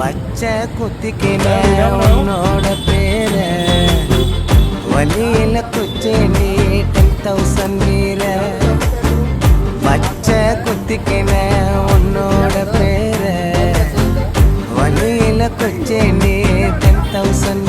பச்சை குத்திக்கின உன்னோட பேர வலியில குச்சேண்டி 10,000 வீர பச்சை குத்திக்கின உன்னோட பேர வலியில குச்சேண்டி 10,000